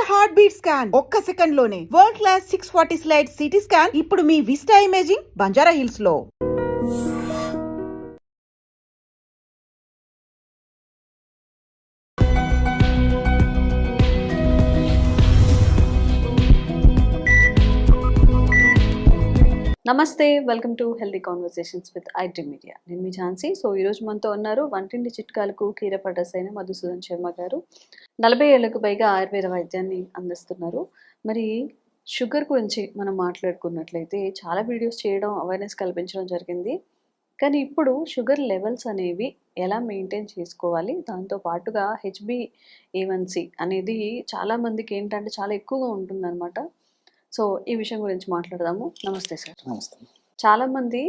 Heart beat scan ఒక్క second లోనే world class 640 slide CT scan ఇప్పుడు మీ విస్టా ఇమేజింగ్ బంజారా హిల్స్ లో. నమస్తే, welcome to healthy conversations with IT media. నేను మీ Jhansi. So ఈరోజు మనతో ఉన్నారు వంటింటి చిట్కాలకు కీరపడ్డస్ అయిన మధుసూదన్ శర్మ గారు. 40 ఏళ్లకు పైగా ఆయుర్వేద వైద్యాన్ని అందిస్తున్నారు. మరి షుగర్ గురించి మనం మాట్లాడుకున్నట్లయితే చాలా వీడియోస్ చేయడం, అవేర్నెస్ కల్పించడం జరిగింది. కానీ ఇప్పుడు షుగర్ లెవెల్స్ అనేవి ఎలా మెయింటైన్ చేసుకోవాలి, దాంతో పాటుగా HbA1c అనేది చాలామందికి ఏంటంటే చాలా ఎక్కువగా ఉంటుందన్నమాట. సో ఈ విషయం గురించి మాట్లాడదాము. నమస్తే సార్. నమస్తే. చాలామంది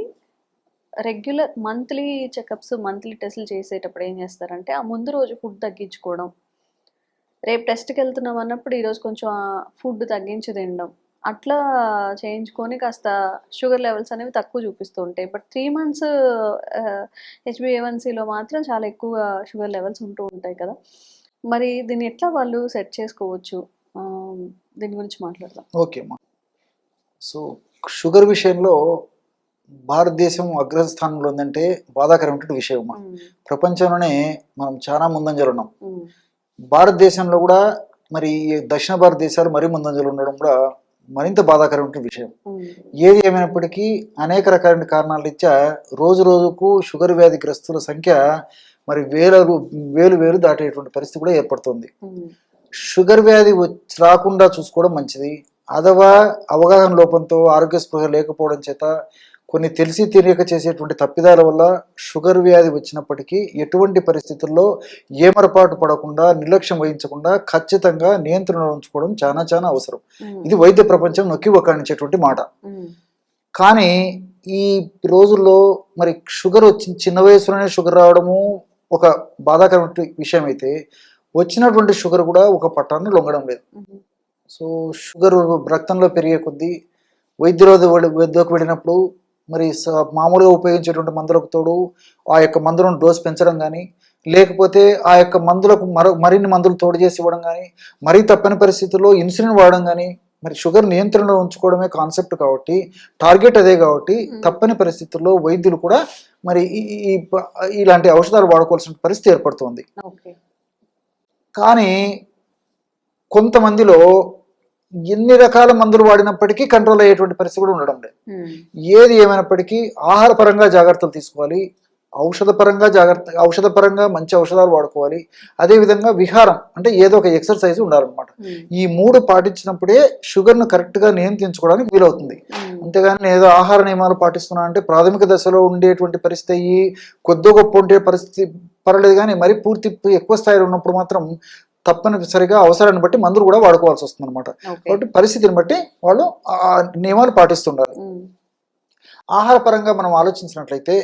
రెగ్యులర్ మంత్లీ చెకప్స్, మంత్లీ టెస్టులు చేసేటప్పుడు ఏం చేస్తారంటే ఆ ముందు రోజు ఫుడ్ తగ్గించుకోవడం, రేపు టెస్ట్కి వెళ్తున్నాం అన్నప్పుడు ఈరోజు కొంచెం ఫుడ్ తగ్గించి తినడం, అట్లా చేయించుకొని కాస్త షుగర్ లెవెల్స్ అనేవి తక్కువ చూపిస్తూ ఉంటాయి. బట్ 3 months HbA1cలో మాత్రం చాలా ఎక్కువ షుగర్ లెవెల్స్ ఉంటూ ఉంటాయి కదా. మరి దీన్ని ఎట్లా వాళ్ళు సెట్ చేసుకోవచ్చు, దీని గురించి మాట్లాడదాం. ఓకే అమ్మా. సో షుగర్ విషయంలో భారతదేశం అగ్రస్థానంలో ఉందంటే బాధాకరమైన విషయం అమ్మా. ప్రపంచంలోనే మనం చాలా ముందంజలు ఉన్నాం. భారతదేశంలో కూడా మరి దక్షిణ భారతదేశాలు మరీ ముందంజలు ఉండడం కూడా మరింత బాధాకరమైన విషయం. ఏది ఏమైనప్పటికీ అనేక రకాలైన కారణాల రీత్యా రోజు రోజుకు షుగర్ వ్యాధిగ్రస్తుల సంఖ్య మరి వేలు దాటేటువంటి పరిస్థితి కూడా ఏర్పడుతుంది. షుగర్ వ్యాధి రాకుండా చూసుకోవడం మంచిది. అథవా అవగాహన లోపంతో, ఆరోగ్య స్పృహ లేకపోవడం చేత, కొన్ని తెలిసి తెలియక చేసేటువంటి తప్పిదాల వల్ల షుగర్ వ్యాధి వచ్చినప్పటికీ ఎటువంటి పరిస్థితుల్లో ఏమరపాటు పడకుండా, నిర్లక్ష్యం వహించకుండా ఖచ్చితంగా నియంత్రణలో ఉంచుకోవడం చాలా చాలా అవసరం. ఇది వైద్య ప్రపంచం నొక్కి వక్కాణించేటువంటి మాట. కానీ ఈ రోజుల్లో మరి షుగర్ చిన్న వయసులోనే షుగర్ రావడము ఒక బాధాకరమైన విషయం అయితే, వచ్చినటువంటి షుగర్ కూడా ఒక పట్టాన్ని లొంగడం లేదు. సో షుగర్ రక్తంలో పెరిగే కొద్దీ వద్దకు వెళ్ళినప్పుడు మరి మామూలుగా ఉపయోగించేటువంటి మందులకు తోడు ఆ యొక్క మందులను డోస్ పెంచడం కానీ, లేకపోతే ఆ యొక్క మందులకు మరిన్ని మందులు తోడు చేసి ఇవ్వడం కానీ, మరీ తప్పని పరిస్థితుల్లో ఇన్సులిన్ వాడడం కానీ, మరి షుగర్ నియంత్రణలో ఉంచుకోవడమే కాన్సెప్ట్ కాబట్టి, టార్గెట్ అదే కాబట్టి తప్పని పరిస్థితుల్లో వైద్యులు కూడా మరి ఇలాంటి ఔషధాలు వాడుకోవాల్సిన పరిస్థితి ఏర్పడుతుంది. కానీ కొంతమందిలో ఎన్ని రకాల మందులు వాడినప్పటికీ కంట్రోల్ అయ్యేటువంటి పరిస్థితి కూడా ఉండడం లేదు. ఏది ఏమైనప్పటికీ ఆహారపరంగా జాగ్రత్తలు తీసుకోవాలి, ఔషధపరంగా మంచి ఔషధాలు వాడుకోవాలి. అదేవిధంగా విహారం అంటే ఏదో ఒక ఎక్సర్సైజ్ ఉండాలన్నమాట. ఈ 3 పాటించినప్పుడే షుగర్ను కరెక్ట్గా నియంత్రించుకోవడానికి వీలవుతుంది. అంతేగాని నేను ఏదో ఆహార నియమాలు పాటిస్తున్నా అంటే ప్రాథమిక దశలో ఉండేటువంటి పరిస్థితి అయ్యి కొద్ది గొప్ప ఉండే పరిస్థితి పర్లేదు. కానీ మరి పూర్తి ఎక్కువ స్థాయిలో ఉన్నప్పుడు మాత్రం తప్పనిసరిగా అవసరాన్ని బట్టి మందులు కూడా వాడుకోవాల్సి వస్తుంది అనమాట. కాబట్టి పరిస్థితిని బట్టి వాళ్ళు ఆ నియమాలు పాటిస్తుండాలి. ఆహార పరంగా మనం ఆలోచించినట్లయితే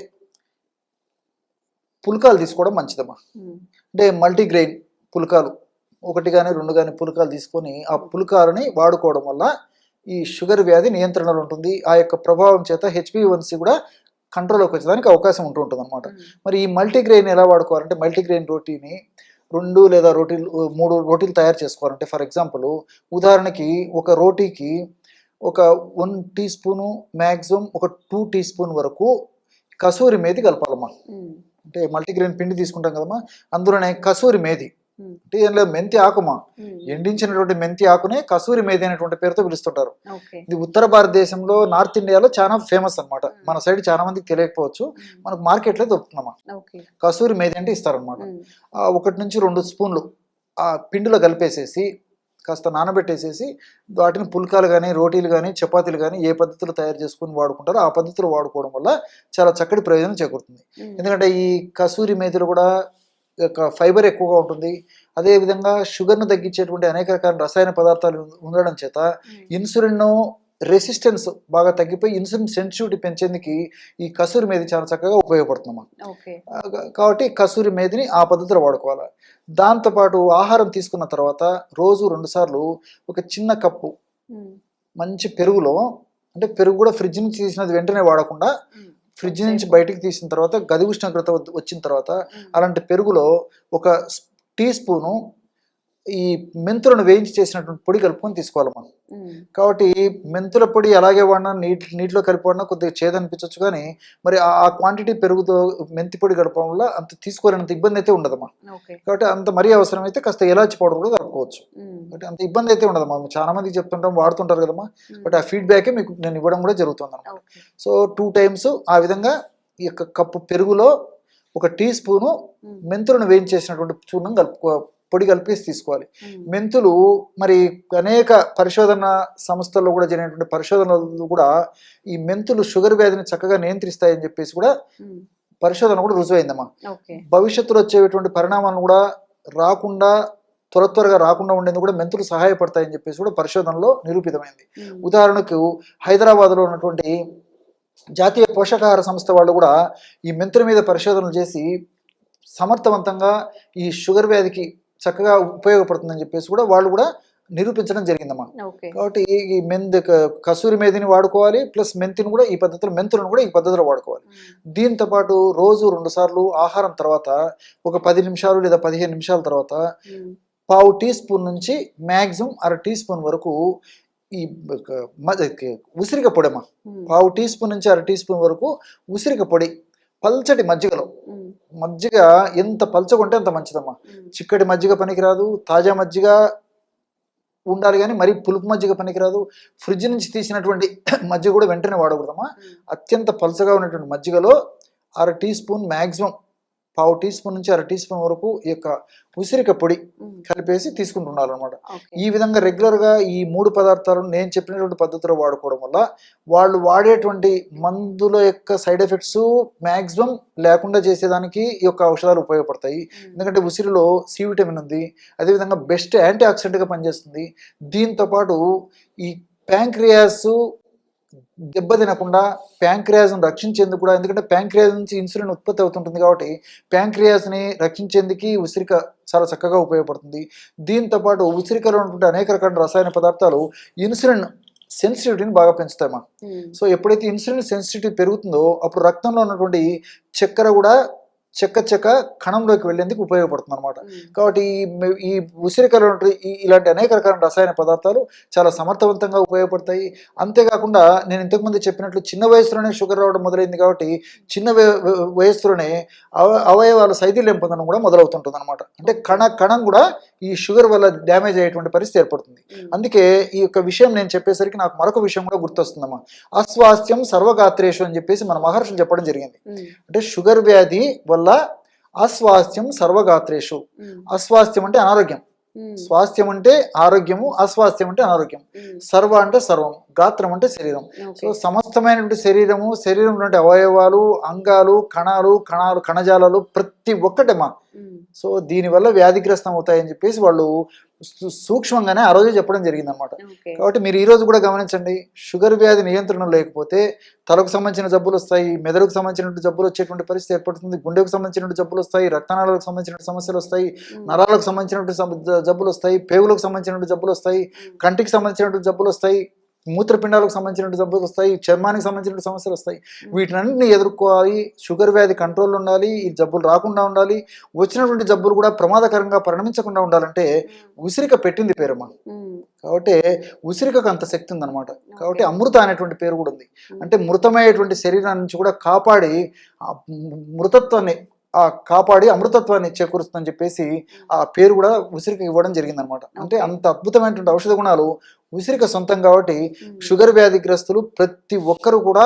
పుల్కాలు తీసుకోవడం మంచిదమ్మా. అంటే మల్టీగ్రెయిన్ పుల్కాలు 1 కానీ 2 కానీ పుల్కాలు తీసుకొని ఆ పుల్కాలని వాడుకోవడం వల్ల ఈ షుగర్ వ్యాధి నియంత్రణలో ఉంటుంది. ఆ యొక్క ప్రభావం చేత HbA1c కూడా కంట్రోల్లోకి వచ్చేదానికి అవకాశం ఉంటుంది అనమాట. మరి ఈ మల్టీగ్రెయిన్ ఎలా వాడుకోవాలంటే, మల్టీగ్రెయిన్ రోటీని 2 లేదా 3 రోటీలు తయారు చేసుకోవాలంటే, ఫర్ ఎగ్జాంపుల్ ఉదాహరణకి ఒక రోటీకి ఒక 1 టీ స్పూను మ్యాక్సిమం ఒక 2 టీ స్పూన్ వరకు కసూరి మేతి కలపాలమ్మా. అంటే మల్టీగ్రెయిన్ పిండి తీసుకుంటాం కదమ్మా, అందులోనే కసూరి మేతి అంటే ఏం లేదు, మెంతి ఆకుమా, ఎండించినటువంటి మెంతి ఆకునే కసూరి మేతి అనేటువంటి పేరుతో పిలుస్తుంటారు. ఇది ఉత్తర భారతదేశంలో, నార్త్ ఇండియాలో చాలా ఫేమస్ అనమాట. మన సైడ్ చాలా మందికి తెలియకపోవచ్చు, మనకు మార్కెట్లో దొరుకుతుందమ్మా. కసూరి మేతి అంటే ఇస్తారనమాట. 1 నుంచి 2 స్పూన్లు ఆ పిండిలో కలిపేసేసి కాస్త నానబెట్టేసేసి వాటిని పుల్కాలు కానీ, రోటీలు కానీ, చపాతీలు కానీ ఏ పద్ధతిలో తయారు చేసుకుని వాడుకుంటారో ఆ పద్ధతిలో వాడుకోవడం వల్ల చాలా చక్కటి ప్రయోజనం చేకూరుతుంది. ఎందుకంటే ఈ కసూరి మేతిలో కూడా ఫైబర్ ఎక్కువగా ఉంటుంది. అదేవిధంగా షుగర్ను తగ్గించేటువంటి అనేక రకాల రసాయన పదార్థాలు ఉండడం చేత ఇన్సులిన్ రెసిస్టెన్స్ బాగా తగ్గిపోయి ఇన్సులిన్ సెన్సిటివిటీ పెంచేందుకు ఈ కసూరి మేతి చాలా చక్కగా ఉపయోగపడుతుందమ్మా. కాబట్టి కసూరి మేతిని ఆ పద్ధతిలో వాడుకోవాలి. దాంతోపాటు ఆహారం తీసుకున్న తర్వాత రోజు 2 సార్లు ఒక చిన్న కప్పు మంచి పెరుగులో, అంటే పెరుగు కూడా ఫ్రిడ్జ్ నుంచి తీసినది వెంటనే వాడకుండా ఫ్రిడ్జ్ నుంచి బయటికి తీసిన తర్వాత గది ఉష్ణోగ్రత వచ్చిన తర్వాత అలాంటి పెరుగులో 1 టీ స్పూను ఈ మెంతులను వేయించి చేసినటువంటి పొడి కలుపుకొని తీసుకోవాలమ్మా. ఉమ్, కాబట్టి మెంతుల పొడి అలాగే వాడినా నీటిలో కలిపి వాడినా కొద్దిగా చేదు అనిపించవచ్చు, కానీ మరి ఆ క్వాంటిటీ పెరుగుతో మెంతి పొడి కలపడం వల్ల అంత తీసుకోలేనంత ఇబ్బంది అయితే ఉండదమ్మా. ఓకే. కాబట్టి అంత మరీ అవసరమైతే కాస్త ఎలాచి పౌడర్ కూడా కలుపుకోవచ్చు. ఉమ్, అంటే అంత ఇబ్బంది అయితే ఉండదమ్మా. చాలా మందికి చెప్తుంటాం, వాడుతుంటారు కదమ్మా. ఉమ్, బట్ ఆ ఫీడ్బ్యాకే మీకు నేను ఇవ్వడం కూడా జరుగుతుంది అన్నమాట. ఓకే. సో 2 times ఆ విధంగా ఈ యొక్క కప్పు పెరుగులో 1 టీ స్పూను ఉమ్, మెంతులను వేయించేసినటువంటి చూర్ణం పొడి కలిపేసి తీసుకోవాలి. ఉమ్, మెంతులు మరి అనేక పరిశోధన సంస్థల్లో కూడా జరిగినటువంటి పరిశోధనలు కూడా ఈ మెంతులు షుగర్ వ్యాధిని చక్కగా నియంత్రిస్తాయని చెప్పేసి కూడా ఉమ్, పరిశోధన కూడా రుజువైందమ్మా. ఓకే. భవిష్యత్తులో వచ్చేటువంటి పరిణామాలను కూడా రాకుండా త్వరగా రాకుండా ఉండేందుకు కూడా మెంతులు సహాయపడతాయని చెప్పేసి కూడా పరిశోధనలో నిరూపితమైంది. ఉమ్, ఉదాహరణకు హైదరాబాద్లో ఉన్నటువంటి జాతీయ పోషకాహార సంస్థ వాళ్ళు కూడా ఈ మెంతుల మీద పరిశోధనలు చేసి సమర్థవంతంగా ఈ షుగర్ వ్యాధికి చక్కగా ఉపయోగపడుతుందని చెప్పేసి కూడా వాళ్ళు కూడా నిరూపించడం జరిగిందమ్మా. ఓకే. కాబట్టి ఈ కసూరి మేధిని వాడుకోవాలి, ప్లస్ మెంతులను కూడా ఈ పద్ధతిలో వాడుకోవాలి. ఉమ్, దీంతో పాటు రోజు 2 సార్లు ఆహారం తర్వాత ఒక 10 నిమిషాలు లేదా 15 నిమిషాల తర్వాత ఉమ్, పావు టీ స్పూన్ నుంచి మ్యాక్సిమం 1/2 టీ స్పూన్ వరకు ఈ ఉసిరిక పొడమ్మా. ఉమ్, పావు టీ స్పూన్ నుంచి 1/2 టీ స్పూన్ వరకు ఉసిరిక పొడి పల్చటి మజ్జిగలో. ఉమ్, మజ్జిగ ఎంత పల్చగుంటే అంత మంచిదమ్మా. ఉమ్, చిక్కటి మజ్జిగ పనికిరాదు, తాజా మజ్జిగ ఉండాలి, కానీ మరి పులుపు మజ్జిగ పనికిరాదు. ఫ్రిడ్జ్ నుంచి తీసినటువంటి మజ్జిగ కూడా వెంటనే వాడకూడదమ్మా. ఉమ్, అత్యంత పల్చగా ఉన్నటువంటి మజ్జిగలో 1/2 టీ స్పూన్ మ్యాక్సిమం పావు టీ స్పూన్ నుంచి 1/2 టీ స్పూన్ వరకు ఈ యొక్క ఉసిరిక పొడి ఉమ్, కలిపేసి తీసుకుంటున్నారనమాట. ఓకే. ఈ విధంగా రెగ్యులర్గా ఈ 3 పదార్థాలను నేను చెప్పినటువంటి పద్ధతిలో వాడుకోవడం వల్ల వాళ్ళు వాడేటువంటి మందుల యొక్క సైడ్ ఎఫెక్ట్స్ మ్యాక్సిమం లేకుండా చేసేదానికి ఈ యొక్క ఔషధాలు ఉపయోగపడతాయి. ఉమ్, ఎందుకంటే ఉసిరిలో సి విటమిన్ ఉంది, అదేవిధంగా బెస్ట్ యాంటీ ఆక్సిడెంట్గా పనిచేస్తుంది. దీంతోపాటు ఈ ప్యాంక్రియాస్ దెబ్బతినకుండా ప్యాంక్రియాస్ను రక్షించేందుకు కూడా, ఎందుకంటే ప్యాంక్రియాస్ నుంచి ఇన్సులిన్ ఉత్పత్తి అవుతుంటుంది కాబట్టి ప్యాంక్రియాస్ని రక్షించేందుకు ఉసిరిక చాలా చక్కగా ఉపయోగపడుతుంది. దీంతోపాటు ఉసిరికలో ఉన్నటువంటి అనేక రకాల రసాయన పదార్థాలు ఇన్సులిన్ సెన్సిటివిటీని బాగా పెంచుతాయమ్మా. ఉమ్, సో ఎప్పుడైతే ఇన్సులిన్ సెన్సిటివిటీ పెరుగుతుందో అప్పుడు రక్తంలో ఉన్నటువంటి చక్కెర కూడా చెక్క కణంలోకి వెళ్ళేందుకు ఉపయోగపడుతుంది అనమాట. ఉమ్, కాబట్టి ఈ ఉసిరికలో ఇలాంటి అనేక రకాల రసాయన పదార్థాలు చాలా సమర్థవంతంగా ఉపయోగపడతాయి. అంతేకాకుండా నేను ఇంతకుముందు చెప్పినట్లు చిన్న వయసులోనే షుగర్ రావడం మొదలైంది కాబట్టి చిన్న వయస్సులోనే అవయవాల శైథిల్యం పొందడం కూడా మొదలవుతుంటుంది అనమాట. అంటే కణం కూడా ఈ షుగర్ వల్ల డ్యామేజ్ అయ్యేటువంటి పరిస్థితి ఏర్పడుతుంది. ఉమ్, అందుకే ఈ యొక్క విషయం నేను చెప్పేసరికి నాకు మరొక విషయం కూడా గుర్తొస్తుందమ్మా. అస్వాస్థ్యం సర్వగాత్రేషు అని చెప్పేసి మన మహర్షులు చెప్పడం జరిగింది. ఉమ్, అంటే షుగర్ వ్యాధి వల్ల అస్వాస్థ్యం సర్వగాత్రేషు. ఉమ్, అస్వాస్థ్యం అంటే అనారోగ్యం, ఉమ్, స్వాస్థ్యం అంటే ఆరోగ్యము, అస్వాస్థ్యం అంటే అనారోగ్యం. ఉమ్, సర్వ అంటే సర్వం, గాత్రం అంటే శరీరం. So okay. సమస్తమైనటువంటి శరీరంలో అవయవాలు, అంగాలు, కణజాలాలు ప్రతి ఒక్కటేమా. ఉమ్, సో దీనివల్ల వ్యాధిగ్రస్తం అవుతాయని చెప్పేసి వాళ్ళు సూక్ష్మంగానే ఆ రోజు చెప్పడం జరిగింది అనమాట. ఓకే. కాబట్టి మీరు ఈ రోజు కూడా గమనించండి, షుగర్ వ్యాధి నియంత్రణ లేకపోతే తలకు సంబంధించిన జబ్బులు వస్తాయి, మెదడుకు సంబంధించినటువంటి జబ్బులు వచ్చేటువంటి పరిస్థితి ఏర్పడుతుంది, గుండెకు సంబంధించినటువంటి జబ్బులు వస్తాయి, రక్తనాళాలకు సంబంధించిన సమస్యలు వస్తాయి, ఉమ్, నరాలకు సంబంధించినటువంటి జబ్బులు వస్తాయి, పేగులకు సంబంధించినటువంటి జబ్బులు వస్తాయి, ఉమ్, కంటికి సంబంధించినటువంటి జబ్బులు వస్తాయి, మూత్రపిండాలకు సంబంధించినటువంటి జబ్బులు వస్తాయి, చర్మానికి సంబంధించినటువంటి సమస్యలు వస్తాయి. వీటినన్నింటినీ ఎదుర్కోవాలి. షుగర్ వ్యాధి కంట్రోల్ ఉండాలి, ఈ జబ్బులు రాకుండా ఉండాలి, వచ్చినటువంటి జబ్బులు కూడా ప్రమాదకరంగా పరిణమించకుండా ఉండాలంటే ఉసిరిక పెట్టింది పేరమ్మా. ఉమ్, కాబట్టి ఉసిరికకు అంత శక్తి ఉందన్నమాట. కాబట్టి అమృత అనేటువంటి పేరు కూడా ఉంది. అంటే మృతమయ్యేటువంటి శరీరాన్ని నుంచి కూడా కాపాడి ఆ మృతత్వాన్ని కాపాడి అమృతత్వాన్ని చేకూరుస్తుందని చెప్పేసి ఆ పేరు కూడా ఉసిరిక ఇవ్వడం జరిగిందనమాట. అంటే అంత అద్భుతమైనటువంటి ఔషధ గుణాలు ఉసిరిక సొంతం. కాబట్టి ఉమ్, షుగర్ వ్యాధిగ్రస్తులు ప్రతి ఒక్కరు కూడా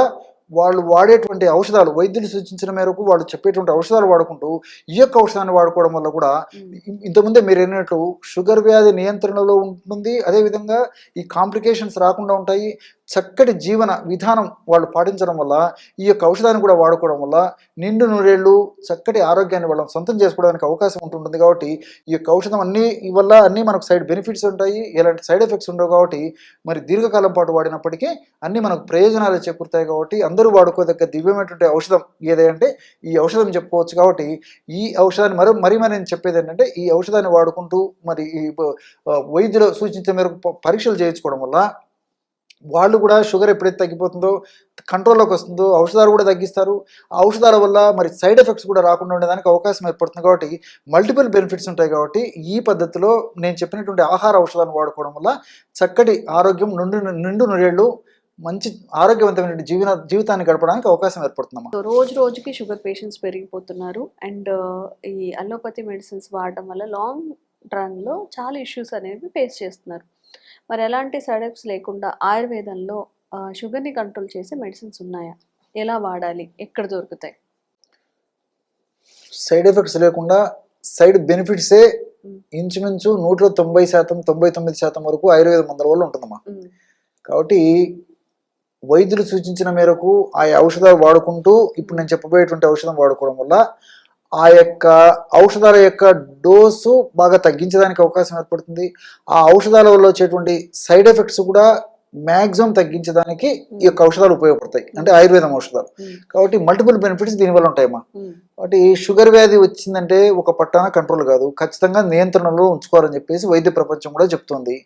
వాళ్ళు వాడేటువంటి ఔషధాలు, వైద్యులు సూచించిన మేరకు వాళ్ళు చెప్పేటువంటి ఔషధాలు వాడుకుంటూ ఈ యొక్క ఔషధాన్ని వాడుకోవడం వల్ల కూడా ఉమ్, ఇంతకుముందే మీరు అన్నట్లు షుగర్ వ్యాధి నియంత్రణలో ఉంటుంది. అదేవిధంగా ఈ కాంప్లికేషన్స్ రాకుండా ఉంటాయి. చక్కటి జీవన విధానం వాళ్ళు పాటించడం వల్ల, ఈ యొక్క ఔషధాన్ని కూడా వాడుకోవడం వల్ల నిండు నూరేళ్ళు చక్కటి ఆరోగ్యాన్ని వాళ్ళ సొంతం చేసుకోవడానికి అవకాశం ఉంటుంది. కాబట్టి ఈ యొక్క ఔషధం వల్ల అన్నీ మనకు సైడ్ బెనిఫిట్స్ ఉంటాయి, ఎలాంటి సైడ్ ఎఫెక్ట్స్ ఉండవు. కాబట్టి మరి దీర్ఘకాలం పాటు వాడినప్పటికీ అన్నీ మనకు ప్రయోజనాలు చేకూరుతాయి. కాబట్టి అందరూ వాడుకోదగ్గ దివ్యమైనటువంటి ఔషధం ఏదంటే ఈ ఔషధం చెప్పుకోవచ్చు. కాబట్టి ఈ ఔషధాన్ని మరి నేను చెప్పేది ఏంటంటే ఈ ఔషధాన్ని వాడుకుంటూ మరి ఈ వైద్యులు సూచించిన మేరకు పరీక్షలు చేయించుకోవడం వల్ల వాళ్ళు కూడా షుగర్ ఎప్పుడైతే తగ్గిపోతుందో కంట్రోల్లోకి వస్తుందో ఔషధాలు కూడా తగ్గిస్తారు. ఆ ఔషధాల వల్ల మరి సైడ్ ఎఫెక్ట్స్ కూడా రాకుండా ఉండడానికి అవకాశం ఏర్పడుతుంది. కాబట్టి మల్టిపుల్ బెనిఫిట్స్ ఉంటాయి. కాబట్టి ఈ పద్ధతిలో నేను చెప్పినటువంటి ఆహార ఔషధాలను వాడుకోవడం వల్ల చక్కటి ఆరోగ్యం, నిండు నూరేళ్ళు మంచి ఆరోగ్యవంతమైన జీవితాన్ని గడపడానికి అవకాశం ఏర్పడుతుందమ్మా. సో రోజు రోజుకి షుగర్ పేషెంట్స్ పెరిగిపోతున్నారు అండ్ ఈ అలోపతి మెడిసిన్స్ వాడడం వల్ల లాంగ్ రన్లో చాలా ఇష్యూస్ అనేవి ఫేస్ చేస్తున్నారు. మరి ఎలాంటి సైడ్ ఎఫెక్ట్స్ లేకుండా ఆయుర్వేదంలో షుగర్ని కంట్రోల్ చేసే మెడిసిన్స్ ఉన్నాయా? ఎలా వాడాలి? ఎక్కడ దొరుకుతాయి? సైడ్ ఎఫెక్ట్స్ లేకుండా సైడ్ బెనిఫిట్సే ఇంచుమించు 190%, 99% వరకు ఆయుర్వేద మందుల వల్ల ఉంటుందమ్మా. కాబట్టి వైద్యులు సూచించిన మేరకు ఆ ఔషధాలు వాడుకుంటూ ఇప్పుడు నేను చెప్పబోయేటువంటి ఔషధం వాడుకోవడం వల్ల ఆ యొక్క ఔషధాల యొక్క డోసు బాగా తగ్గించడానికి అవకాశం ఏర్పడుతుంది. ఆ ఔషధాల వల్ల వచ్చేటువంటి సైడ్ ఎఫెక్ట్స్ కూడా మ్యాక్సిమం తగ్గించడానికి ఈ యొక్క ఔషధాలు ఉపయోగపడతాయి, అంటే ఆయుర్వేదం ఔషధాలు. కాబట్టి మల్టిపుల్ బెనిఫిట్స్ దీనివల్ల ఉంటాయమ్మా. కాబట్టి షుగర్ వ్యాధి వచ్చిందంటే ఒక పట్టాన కంట్రోల్ కాదు, ఖచ్చితంగా నియంత్రణలో ఉంచుకోవాలని చెప్పేసి వైద్య ప్రపంచం కూడా చెప్తుంది.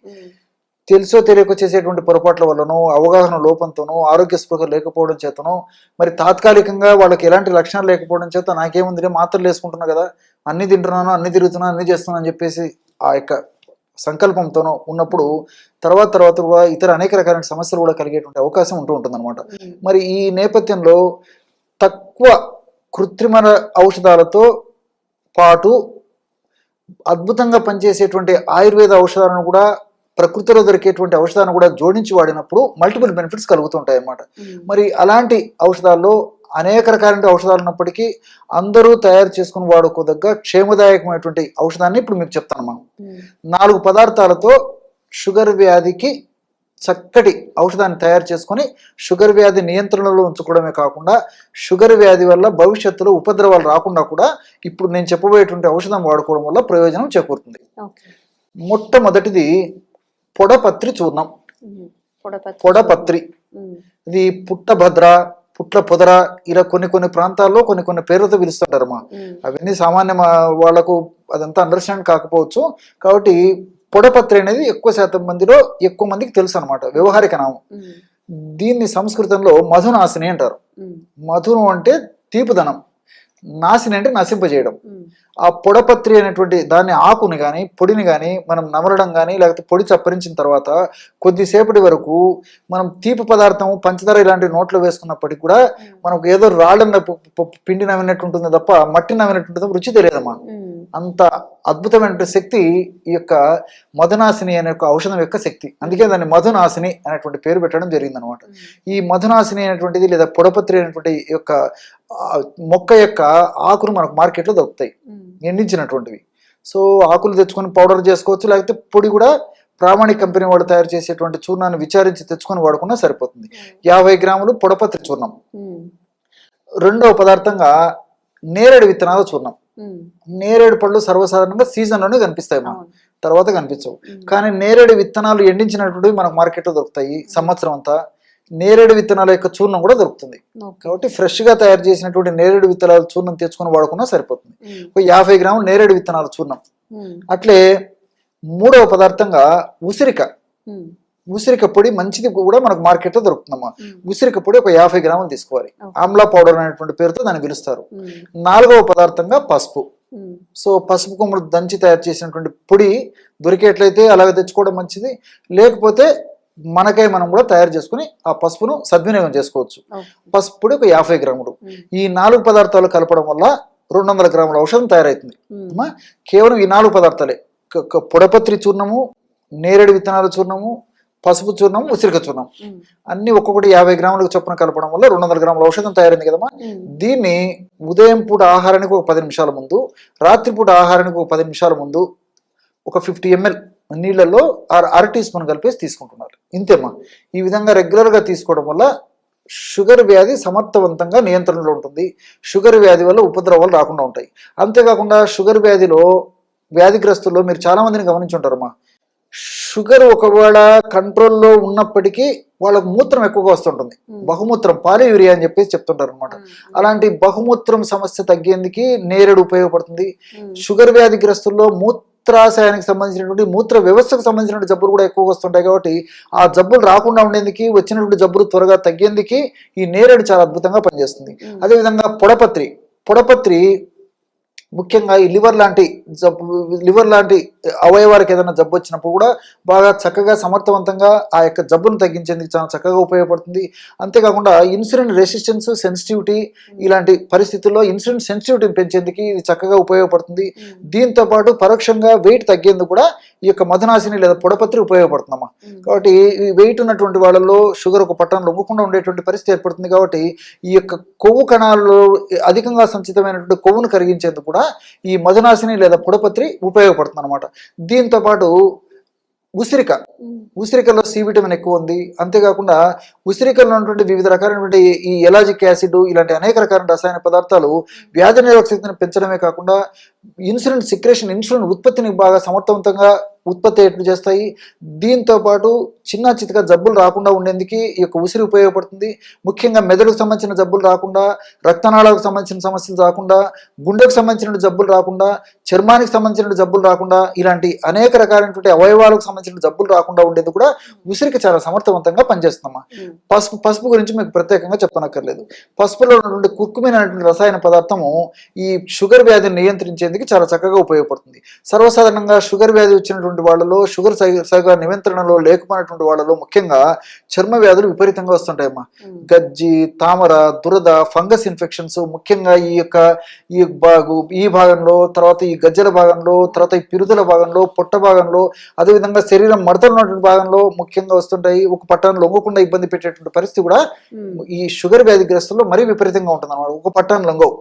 తెలుసో తెలియక చేసేటువంటి పొరపాట్ల వల్లనో, అవగాహన లోపంతోనో, ఆరోగ్య స్పృహ లేకపోవడం చేతనో, మరి తాత్కాలికంగా వాళ్ళకి ఎలాంటి లక్షణాలు లేకపోవడం చేత నాకేముంది మాత్రలు వేసుకుంటున్నా కదా, అన్ని తింటున్నాను, అన్ని తిరుగుతున్నాను, అన్ని చేస్తున్నాను అని చెప్పేసి ఆ యొక్క సంకల్పంతోనో ఉన్నప్పుడు తర్వాత కూడా ఇతర అనేక రకాలైన సమస్యలు కూడా కలిగేటువంటి అవకాశం ఉంటుంది అనమాట. మరి ఈ నేపథ్యంలో తక్కువ కృత్రిమ ఔషధాలతో పాటు అద్భుతంగా పనిచేసేటువంటి ఆయుర్వేద ఔషధాలను కూడా, ప్రకృతిలో దొరికేటువంటి ఔషధాలను కూడా జోడించి వాడినప్పుడు మల్టిపుల్ బెనిఫిట్స్ కలుగుతుంటాయి అన్నమాట. మరి అలాంటి ఔషధాల్లో అనేక రకాలైన ఔషధాలు ఉన్నప్పటికీ అందరూ తయారు చేసుకుని వాడుకోదగ్గ క్షేమదాయకమైనటువంటి ఔషధాన్ని ఇప్పుడు మీకు చెప్తానమ్మా. 4 పదార్థాలతో షుగర్ వ్యాధికి చక్కటి ఔషధాన్ని తయారు చేసుకొని షుగర్ వ్యాధి నియంత్రణలో ఉంచుకోవడమే కాకుండా షుగర్ వ్యాధి వల్ల భవిష్యత్తులో ఉపద్రవాలు రాకుండా కూడా ఇప్పుడు నేను చెప్పబోయేటువంటి ఔషధం వాడుకోవడం వల్ల ప్రయోజనం చేకూరుతుంది. మొట్టమొదటిది పొడపత్రి చూర్ణం. పొడపత్రి ఇది పుట్టభద్ర, పుట్ల పొదర, ఇలా కొన్ని ప్రాంతాల్లో కొన్ని పేర్లతో పిలుస్తుంటారమ్మా. అవన్నీ సామాన్య వాళ్లకు అదంతా అండర్స్టాండ్ కాకపోవచ్చు. కాబట్టి పొడపత్రి అనేది ఎక్కువ మందికి తెలుసు అనమాట, వ్యవహారిక నామం. దీన్ని సంస్కృతంలో మధునాశిని అంటారు. మధును అంటే తీపుదనం, నాశిని అంటే నశింపజేయడం. ఆ పొడపత్రి అనేటువంటి దాన్ని ఆకుని కానీ పొడిని కానీ మనం నమలడం కానీ లేకపోతే పొడి చప్పరించిన తర్వాత కొద్దిసేపటి వరకు మనం తీపి పదార్థం, పంచదార ఇలాంటి నోట్లో వేసుకున్నప్పటికీ కూడా మనకు ఏదో రాళ్ళన్న పిండి నవ్వినట్టు ఉంటుంది తప్ప మట్టి నవ్వినట్టు ఉంటుంది, రుచి తెలియదమ్మా. అంత అద్భుతమైన శక్తి ఈ యొక్క మధునాశిని అనే ఒక ఔషధం యొక్క శక్తి. అందుకే దాన్ని మధునాశిని అనేటువంటి పేరు పెట్టడం జరిగింది అనమాట. ఈ మధునాశిని అనేటువంటిది లేదా పొడపత్రి అనేటువంటి యొక్క మొక్క యొక్క ఆకులు మనకు మార్కెట్లో దొరుకుతాయి, ఎండించినటువంటివి. సో ఆకులు తెచ్చుకొని పౌడర్ చేసుకోవచ్చు, లేకపోతే పొడి కూడా ప్రామాణిక కంపెనీ వాళ్ళు తయారు చేసేటువంటి చూర్ణాన్ని విచారించి తెచ్చుకొని వాడుకున్నా సరిపోతుంది. 50 గ్రాములు పొడపత్రి చూర్ణం. రెండవ పదార్థంగా నేరేడు విత్తనాల చూర్ణం. నేరేడు పళ్ళు సర్వసాధారణంగా సీజన్లోనే కనిపిస్తాయి, తర్వాత కనిపించవు. కానీ నేరేడు విత్తనాలు ఎండించినటువంటివి మనకు మార్కెట్లో దొరుకుతాయి సంవత్సరం అంతా. నేరేడు విత్తనాల యొక్క చూర్ణం కూడా దొరుకుతుంది. కాబట్టి ఫ్రెష్ గా తయారు చేసినటువంటి నేరేడు విత్తనాల చూర్ణం తెచ్చుకొని వాడుకున్నా సరిపోతుంది. ఒక 50 గ్రాములు నేరేడు విత్తనాల చూర్ణం. అట్లే మూడవ పదార్థంగా ఉసిరిక పొడి మంచిది కూడా మనకు మార్కెట్లో దొరుకుతుందమ్మా. ఉసిరిక పొడి ఒక 50 గ్రాములు తీసుకోవాలి. ఆమ్లా పౌడర్ అనేటువంటి పేరుతో దాన్ని పిలుస్తారు. 4వ పదార్థంగా పసుపు. సో పసుపు కొమ్ములు దంచి తయారు చేసినటువంటి పొడి దొరికేట్లయితే అలాగే తెచ్చుకోవడం మంచిది, లేకపోతే మనకై మనం కూడా తయారు చేసుకుని ఆ పసుపును సద్వినియోగం చేసుకోవచ్చు. పసుపు పొడి ఒక 50 గ్రాములు. ఈ 4 పదార్థాలు కలపడం వల్ల 200 గ్రాముల ఔషధం తయారవుతుంది. కేవలం ఈ 4 పదార్థాలే, పొడపత్రి చూర్ణము, నేరేడు విత్తనాల చూర్ణము, పసుపు చూర్ణం, ఉసిరిక చూర్ణం అన్ని ఒక్కొక్కటి 50 గ్రాములకు చొప్పున కలపడం వల్ల 200 గ్రాముల ఔషధం తయారైంది కదమ్మా. దీన్ని ఉదయం పూట ఆహారానికి ఒక 10 నిమిషాల ముందు, రాత్రిపూట ఆహారానికి ఒక 10 నిమిషాల ముందు ఒక 50 ml నీళ్ళల్లో 1/2 టీ స్పూన్ కలిపేసి తీసుకుంటున్నారు. ఇంతేమ్మా. ఈ విధంగా రెగ్యులర్గా తీసుకోవడం వల్ల షుగర్ వ్యాధి సమర్థవంతంగా నియంత్రణలో ఉంటుంది. షుగర్ వ్యాధి వల్ల ఉపద్రవాలు రాకుండా ఉంటాయి. అంతేకాకుండా షుగర్ వ్యాధిలో వ్యాధిగ్రస్తుల్లో మీరు చాలా మందిని గమనించుంటారమ్మా. షుగర్ ఒకవేళ కంట్రోల్లో ఉన్నప్పటికీ వాళ్ళకు మూత్రం ఎక్కువగా వస్తుంటుంది, బహుమూత్రం, పాలియూరియా అని చెప్పేసి చెప్తుంటారు అనమాట. అలాంటి బహుమూత్రం సమస్య తగ్గేందుకు నేరేడు ఉపయోగపడుతుంది. షుగర్ వ్యాధిగ్రస్తుల్లో మూత్రాశయానికి సంబంధించినటువంటి మూత్ర వ్యవస్థకు సంబంధించిన జబ్బులు కూడా ఎక్కువగా వస్తుంటాయి. కాబట్టి ఆ జబ్బులు రాకుండా ఉండేందుకు, వచ్చినటువంటి జబ్బులు త్వరగా తగ్గేందుకు ఈ నేరేడు చాలా అద్భుతంగా పనిచేస్తుంది. అదేవిధంగా పొడపత్రి ముఖ్యంగా ఈ లివర్ లాంటి అవయవాలకు ఏదైనా జబ్బు వచ్చినప్పుడు కూడా బాగా చక్కగా సమర్థవంతంగా ఆ యొక్క జబ్బును తగ్గించేందుకు చాలా చక్కగా ఉపయోగపడుతుంది. అంతేకాకుండా ఇన్సులిన్ రెసిస్టెన్స్, సెన్సిటివిటీ ఇలాంటి పరిస్థితుల్లో ఇన్సులిన్ సెన్సిటివిటీని పెంచేందుకు ఇది చక్కగా ఉపయోగపడుతుంది. దీంతో పాటు పరోక్షంగా వెయిట్ తగ్గేందుకు కూడా ఈ యొక్క మధునాశిని లేదా పొడపత్రి ఉపయోగపడుతుందమ్మా. కాబట్టి ఈ వెయిట్ ఉన్నటువంటి వాళ్ళలో షుగర్ ఒక పట్టణం లొంగకుండా ఉండేటువంటి పరిస్థితి ఏర్పడుతుంది. కాబట్టి ఈ యొక్క కొవ్వు కణాలలో అధికంగా సంచితమైనటువంటి కొవ్వును కరిగించేందుకు కూడా ఈ మధునాశిని లేదా పొడపత్రి ఉపయోగపడుతుంది అనమాట. దీంతో పాటు ఉసిరికలో సి విటమిన్ ఎక్కువ ఉంది. అంతేకాకుండా ఉసిరికల్లో ఉన్నటువంటి వివిధ రకాలైనటువంటి ఈ ఎలాజిక్ యాసిడ్ ఇలాంటి అనేక రకాల రసాయన పదార్థాలు వ్యాధి నిరోధక శక్తిని పెంచడమే కాకుండా ఇన్సులిన్ ఉత్పత్తిని బాగా సమర్థవంతంగా ఉత్పత్తి అయ్యేట్లు చేస్తాయి. దీంతో పాటు చిన్న చితక జబ్బులు రాకుండా ఉండేందుకు ఈ యొక్క ఉసిరి ఉపయోగపడుతుంది. ముఖ్యంగా మెదడుకు సంబంధించిన జబ్బులు రాకుండా, రక్తనాళాలకు సంబంధించిన సమస్యలు రాకుండా, గుండెకు సంబంధించిన జబ్బులు రాకుండా, చర్మానికి సంబంధించిన జబ్బులు రాకుండా, ఇలాంటి అనేక రకాలైనటువంటి అవయవాలకు సంబంధించిన జబ్బులు రాకుండా ఉండేది కూడా ఉసిరికి చాలా సమర్థవంతంగా పనిచేస్తుందమ్మా. పసుపు గురించి మీకు ప్రత్యేకంగా చెప్పనక్కర్లేదు. పసుపులో ఉన్నటువంటి కుర్కుమిన్ అనేటువంటి రసాయన పదార్థము ఈ షుగర్ వ్యాధిని నియంత్రించేందుకు చాలా చక్కగా ఉపయోగపడుతుంది. సర్వసాధారణంగా షుగర్ వ్యాధి వచ్చినటువంటి వాళ్ళలో, షుగర్ సరిగా నియంత్రణలో లేకపోయినటువంటి వాళ్ళలో ముఖ్యంగా చర్మ వ్యాధులు విపరీతంగా వస్తుంటాయమ్మా. గజ్జి, తామర, దురద, ఫంగస్ ఇన్ఫెక్షన్స్ ముఖ్యంగా ఈ భాగంలో, తర్వాత ఈ గజ్జల భాగంలో, తర్వాత ఈ పిరుదల భాగంలో, పొట్ట భాగంలో, అదేవిధంగా శరీరం మడతలు ఉన్నటువంటి భాగంలో ముఖ్యంగా వస్తుంటాయి. ఒక పట్టాన్ని లొంగకుండా ఇబ్బంది పెట్టేటువంటి పరిస్థితి కూడా ఈ షుగర్ వ్యాధిగ్రస్తుల్లో మరీ విపరీతంగా ఉంటుంది అన్నమాట. ఒక పట్టాన్ని లొంగవు.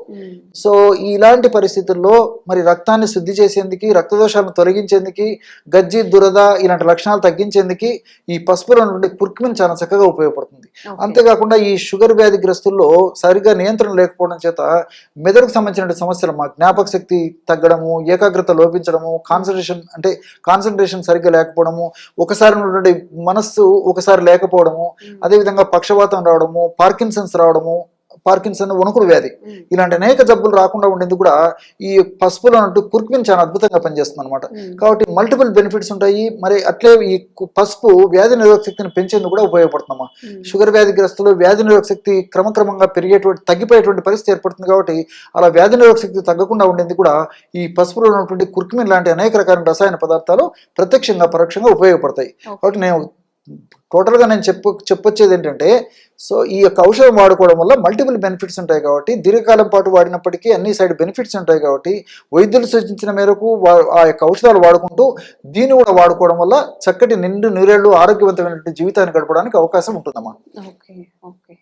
సో ఇలాంటి పరిస్థితుల్లో మరి రక్తాన్ని శుద్ధి చేసేందుకు, రక్తదోషాలను తొలగించేందుకు, గజ్జి, దురద ఇలాంటి లక్షణాలు తగ్గించేందుకు ఈ పసుపులో నుండి కుర్కుమిన్ చాలా చక్కగా ఉపయోగపడుతుంది. అంతేకాకుండా ఈ షుగర్ వ్యాధిగ్రస్తుల్లో సరిగ్గా నియంత్రణ లేకపోవడం చేత మెదడుకు సంబంధించిన సమస్యలు, జ్ఞాపక శక్తి తగ్గడము, ఏకాగ్రత లోపించడము, కాన్సన్ట్రేషన్ సరిగ్గా లేకపోవడము, ఒకసారి ఉన్నటువంటి మనస్సు ఒకసారి లేకపోవడము, అదేవిధంగా పక్షవాతం రావడము, పార్కిన్సన్ వణుకుడు వ్యాధి ఇలాంటి అనేక జబ్బులు రాకుండా ఉండేందుకు కూడా ఈ పసుపులో ఉన్నట్టు కుర్కుమిన్ చాలా అద్భుతంగా పనిచేస్తుంది అనమాట. కాబట్టి మల్టిపుల్ బెనిఫిట్స్ ఉంటాయి. మరి అట్లే ఈ పసుపు వ్యాధి నిరోధక శక్తిని పెంచేందుకు కూడా ఉపయోగపడుతుందమ్మా. షుగర్ వ్యాధిగ్రస్తులు వ్యాధి నిరోధక శక్తి క్రమక్రమంగా తగ్గిపోయేటువంటి పరిస్థితి ఏర్పడుతుంది. కాబట్టి అలా వ్యాధి నిరోధక శక్తి తగ్గకుండా ఉండేందుకు కూడా ఈ పసుపులో ఉన్నటువంటి కుర్కుమిన్ లాంటి అనేక రకాల రసాయన పదార్థాలు ప్రత్యక్షంగా పరోక్షంగా ఉపయోగపడతాయి. కాబట్టి టోటల్గా నేను చెప్పొచ్చేది ఏంటంటే, సో ఈ యొక్క ఔషధం వాడుకోవడం వల్ల మల్టిపుల్ బెనిఫిట్స్ ఉంటాయి. కాబట్టి దీర్ఘకాలం పాటు వాడినప్పటికీ అన్ని సైడ్ బెనిఫిట్స్ ఉంటాయి. కాబట్టి వైద్యులు సూచించిన మేరకు ఆ యొక్క ఔషధాలు వాడుకుంటూ దీన్ని కూడా వాడుకోవడం వల్ల చక్కటి నూరేళ్లు ఆరోగ్యవంతమైనటువంటి జీవితాన్ని గడపడానికి అవకాశం ఉంటుందమ్మా. ఓకే.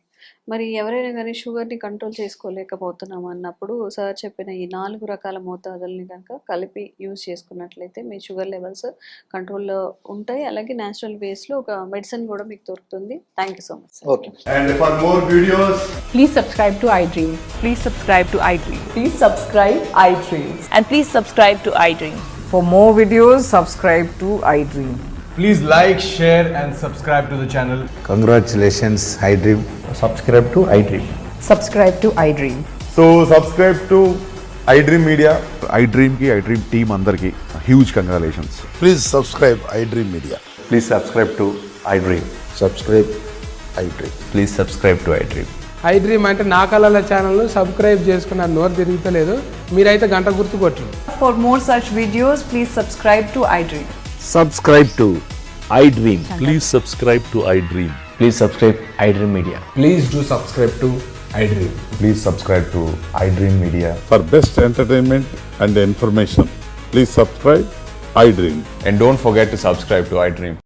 మరి ఎవరైనా కానీ షుగర్ని కంట్రోల్ చేసుకోలేకపోతున్నాం అన్నప్పుడు సార్ చెప్పిన ఈ 4 రకాల మోతాదుల్ని కనుక కలిపి యూజ్ చేసుకున్నట్లయితే మీ షుగర్ లెవెల్స్ కంట్రోల్లో ఉంటాయి. అలాగే న్యాచురల్ వేస్లో ఒక మెడిసిన్ కూడా మీకు దొరుకుతుంది. Thank you so much. Okay. And for more videos, Please subscribe to iDream. Please subscribe to iDream. Please subscribe iDream. And please subscribe to iDream. For more videos, subscribe to iDream. please like, share and subscribe to the channel. Congratulations, iDream. Subscribe to iDream. Subscribe to iDream. So subscribe to iDream Media. iDream ki iDream team andarki huge congratulations. Please subscribe iDream Media. Please subscribe to iDream. Subscribe iDream. Please subscribe to iDream. iDream అంటే నా కళల ఛానల్ను subscribe చేసుకున్న నోరు తిరుగుతలేదు. మీరైతే గంట గుర్తు కొట్టండి. For more such videos, please subscribe to iDream. Subscribe to iDream. Please subscribe to iDream. Please subscribe iDream Media. Please do subscribe to iDream. Please subscribe to iDream Media. For best entertainment and information, please subscribe iDream. And don't forget to subscribe to iDream.